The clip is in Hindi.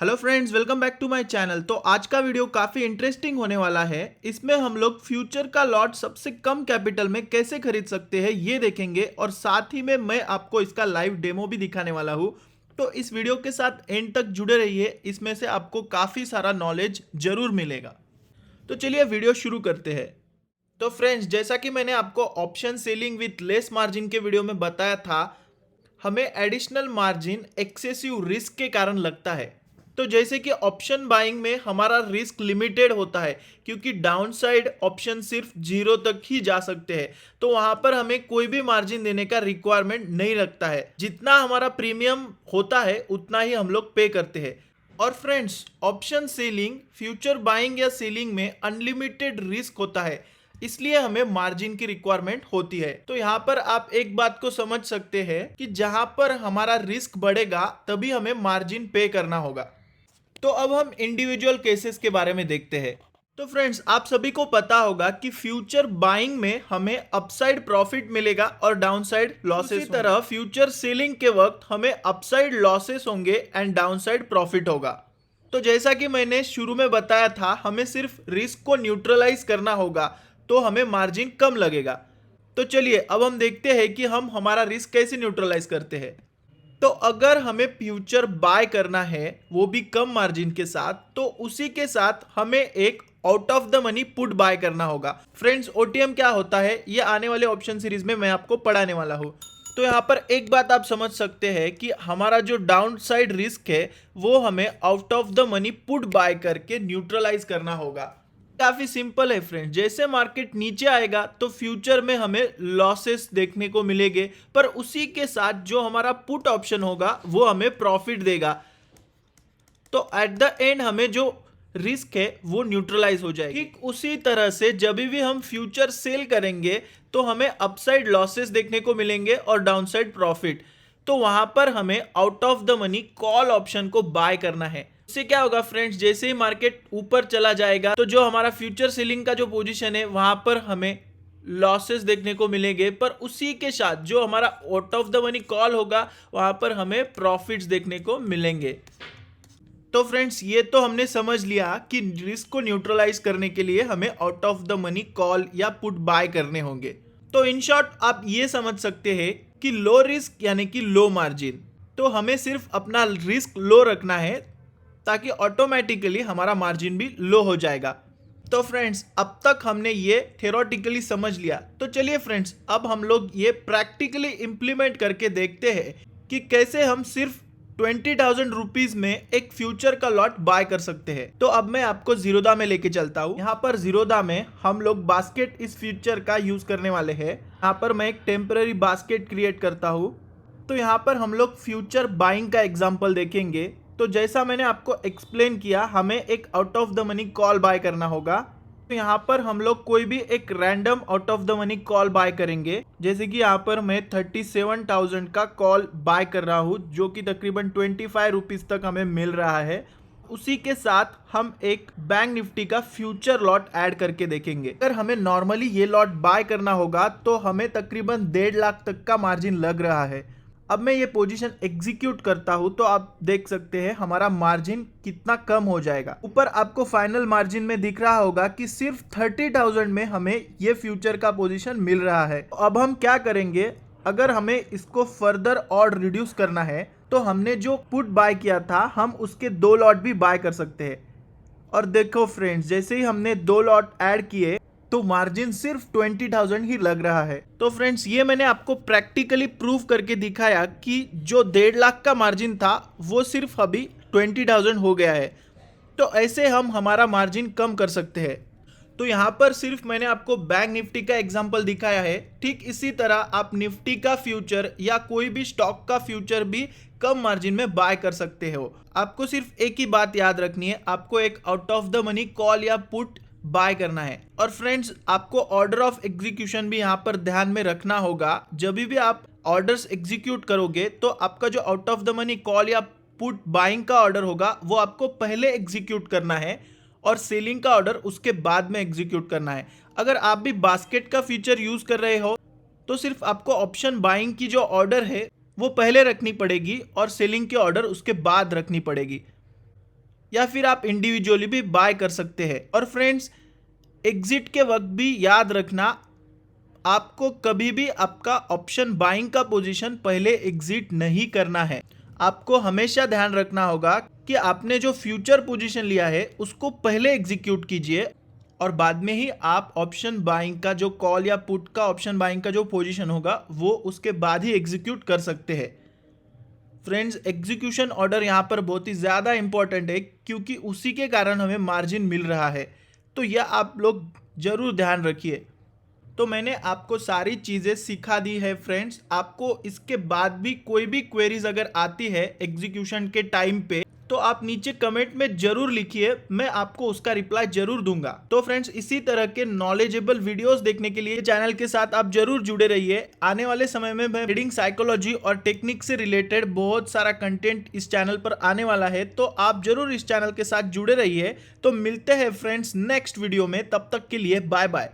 Hello friends, welcome back to my channel. तो आज का वीडियो काफ़ी इंटरेस्टिंग होने वाला है। इसमें हम लोग फ्यूचर का लॉट सबसे कम कैपिटल में कैसे खरीद सकते हैं ये देखेंगे, और साथ ही में मैं आपको इसका लाइव डेमो भी दिखाने वाला हूँ। तो इस वीडियो के साथ एंड तक जुड़े रहिए, इसमें से आपको काफ़ी सारा नॉलेज जरूर मिलेगा। तो चलिए वीडियो शुरू करते हैं। तो फ्रेंड्स, जैसा कि मैंने आपको option selling with less margin के वीडियो में बताया था, हमें एडिशनल मार्जिन एक्सेसिव रिस्क के कारण लगता है। तो जैसे कि ऑप्शन बाइंग में हमारा रिस्क लिमिटेड होता है, क्योंकि डाउनसाइड ऑप्शन सिर्फ 0 तक ही जा सकते हैं। तो वहां पर हमें कोई भी मार्जिन देने का रिक्वायरमेंट नहीं लगता है। जितना हमारा प्रीमियम होता है उतना ही हम लोग पे करते हैं। और friends, option selling, future buying या सेलिंग में अनलिमिटेड रिस्क होता है, इसलिए हमें मार्जिन की रिक्वायरमेंट होती है। तो यहाँ पर आप एक बात को समझ सकते हैं कि जहां पर हमारा रिस्क बढ़ेगा तभी हमें मार्जिन पे करना होगा। तो अब हम इंडिविजुअल केसेस के बारे में देखते हैं। तो फ्रेंड्स, आप सभी को पता होगा कि फ्यूचर बाइंग में हमें अपसाइड प्रॉफिट मिलेगा और डाउनसाइड लॉसेस। इसी तरह फ्यूचर सेलिंग के वक्त हमें अपसाइड लॉसेस होंगे एंड डाउनसाइड प्रॉफिट होगा। तो जैसा कि मैंने शुरू में बताया था, हमें सिर्फ रिस्क को न्यूट्रलाइज करना होगा, तो हमें मार्जिन कम लगेगा। तो चलिए अब हम देखते हैं कि हम हमारा रिस्क कैसे न्यूट्रलाइज करते हैं। तो अगर हमें फ्यूचर बाय करना है, वो भी कम मार्जिन के साथ, तो उसी के साथ हमें एक out of the money put buy करना होगा। फ्रेंड्स, ओटीएम क्या होता है ये आने वाले ऑप्शन सीरीज में मैं आपको पढ़ाने वाला हूँ। तो यहाँ पर एक बात आप समझ सकते हैं कि हमारा जो डाउन साइड रिस्क है वो हमें out of the money put buy करके न्यूट्रलाइज करना होगा। काफी सिंपल है फ्रेंड्स। जैसे मार्केट नीचे आएगा तो फ्यूचर में हमें लॉसेस देखने को मिलेंगे, पर उसी के साथ जो हमारा पुट ऑप्शन होगा वो हमें प्रॉफिट देगा। तो एट द एंड हमें जो रिस्क है वो न्यूट्रलाइज हो जाएगी। ठीक उसी तरह से जब भी हम फ्यूचर सेल करेंगे तो हमें अपसाइड लॉसेस देखने को मिलेंगे और डाउनसाइड प्रॉफिट। तो वहां पर हमें out of the money call option को बाय करना है। इससे क्या होगा फ्रेंड्स, जैसे ही मार्केट ऊपर चला जाएगा तो जो हमारा फ्यूचर सेलिंग का जो पोजीशन है वहां पर हमें लॉसेस देखने को मिलेंगे, पर उसी के साथ जो हमारा out of the money call होगा वहां पर हमें प्रॉफिट्स देखने को मिलेंगे। तो फ्रेंड्स, ये तो हमने समझ लिया कि रिस्क को न्यूट्रलाइज करने के लिए हमें out of the money call या पुट बाय करने होंगे। तो इन शॉर्ट आप ये समझ सकते हैं कि लो रिस्क यानी कि लो मार्जिन। तो हमें सिर्फ अपना रिस्क लो रखना है ताकि ऑटोमेटिकली हमारा मार्जिन भी लो हो जाएगा। तो फ्रेंड्स, अब तक हमने ये थ्योरेटिकली समझ लिया। तो चलिए फ्रेंड्स, अब हम लोग ये प्रैक्टिकली इंप्लीमेंट करके देखते हैं कि कैसे हम सिर्फ 20,000 रुपीज में एक फ्यूचर का लॉट बाय कर सकते हैं। तो अब मैं आपको जीरोधा में लेके चलता हूँ। यहाँ पर जीरोधा में हम लोग बास्केट इस फ्यूचर का यूज करने वाले हैं। यहाँ पर मैं एक टेम्पररी बास्केट क्रिएट करता हूँ। तो यहाँ पर हम लोग फ्यूचर बाइंग का एग्जाम्पल देखेंगे। तो जैसा मैंने आपको एक्सप्लेन किया, हमें एक out of the money call buy करना होगा। तो यहाँ पर हम लोग कोई भी एक random out of the money call buy करेंगे। जैसे कि यहाँ पर मैं 37,000 का कॉल बाय कर रहा हूँ, जो कि तकरीबन 25 रुपीज तक हमें मिल रहा है। उसी के साथ हम एक बैंक निफ्टी का फ्यूचर लॉट ऐड करके देखेंगे। अगर हमें नॉर्मली ये लॉट बाय करना होगा तो हमें तकरीबन 1.5 लाख तक का मार्जिन लग रहा है। अब मैं ये पोजीशन एग्जीक्यूट करता हूं तो आप देख सकते हैं हमारा मार्जिन कितना कम हो जाएगा। ऊपर आपको फाइनल मार्जिन में दिख रहा होगा कि सिर्फ 30,000 में हमें ये फ्यूचर का पोजीशन मिल रहा है। अब हम क्या करेंगे, अगर हमें इसको फर्दर और रिड्यूस करना है तो हमने जो पुट बाय किया था हम उसके 2 लॉट भी बाय कर सकते हैं। और देखो फ्रेंड्स, जैसे ही हमने 2 लॉट ऐड किए तो मार्जिन सिर्फ 20,000 ही लग रहा है। तो फ्रेंड्स, ये मैंने आपको प्रैक्टिकली प्रूव करके दिखाया कि जो 1.5 लाख का मार्जिन था वो सिर्फ अभी 20,000 हो गया है। तो ऐसे हम हमारा मार्जिन कम कर सकते हैं। तो यहाँ पर सिर्फ मैंने आपको बैंक निफ्टी का एग्जांपल दिखाया है। ठीक इसी तरह आप निफ्टी का फ्यूचर या कोई भी स्टॉक का फ्यूचर भी कम मार्जिन में बाय कर सकते हो। आपको सिर्फ एक ही बात याद रखनी है, आपको एक out of the money call या पुट बाय करना है। और फ्रेंड्स, आपको ऑर्डर ऑफ एग्जीक्यूशन भी यहाँ पर ध्यान में रखना होगा। जब भी आप ऑर्डर्स एग्जीक्यूट करोगे तो आपका जो out of the money call या पुट बाइंग का ऑर्डर होगा वो आपको पहले एग्जीक्यूट करना है और सेलिंग का ऑर्डर उसके बाद में एग्जीक्यूट करना है। अगर आप भी बास्केट का फीचर यूज कर रहे हो तो सिर्फ आपको ऑप्शन बाइंग की जो ऑर्डर है वो पहले रखनी पड़ेगी और सेलिंग की ऑर्डर उसके बाद रखनी पड़ेगी। या फिर आप इंडिविजुअली भी बाय कर सकते हैं। और फ्रेंड्स, एग्जिट के वक्त भी याद रखना, आपको कभी भी आपका ऑप्शन बाइंग का पोजीशन पहले एग्जिट नहीं करना है। आपको हमेशा ध्यान रखना होगा कि आपने जो फ्यूचर पोजीशन लिया है उसको पहले एग्जीक्यूट कीजिए और बाद में ही आप ऑप्शन बाइंग का जो कॉल या पुट का ऑप्शन बाइंग का जो पोजीशन होगा वो उसके बाद ही एग्जीक्यूट कर सकते हैं। फ्रेंड्स, एग्जीक्यूशन ऑर्डर यहाँ पर बहुत ही ज़्यादा इंपॉर्टेंट है क्योंकि उसी के कारण हमें मार्जिन मिल रहा है, तो यह आप लोग जरूर ध्यान रखिए। तो मैंने आपको सारी चीज़ें सिखा दी है फ्रेंड्स। आपको इसके बाद भी कोई भी क्वेरीज अगर आती है एग्जीक्यूशन के टाइम पे तो आप नीचे कमेंट में जरूर लिखिए, मैं आपको उसका रिप्लाई जरूर दूंगा। तो फ्रेंड्स, इसी तरह के नॉलेजेबल वीडियोस देखने के लिए चैनल के साथ आप जरूर जुड़े रहिए। आने वाले समय में मैं ट्रेडिंग साइकोलॉजी और टेक्निक से रिलेटेड बहुत सारा कंटेंट इस चैनल पर आने वाला है, तो आप जरूर इस चैनल के साथ जुड़े रहिए। तो मिलते हैं फ्रेंड्स नेक्स्ट वीडियो में, तब तक के लिए बाय बाय।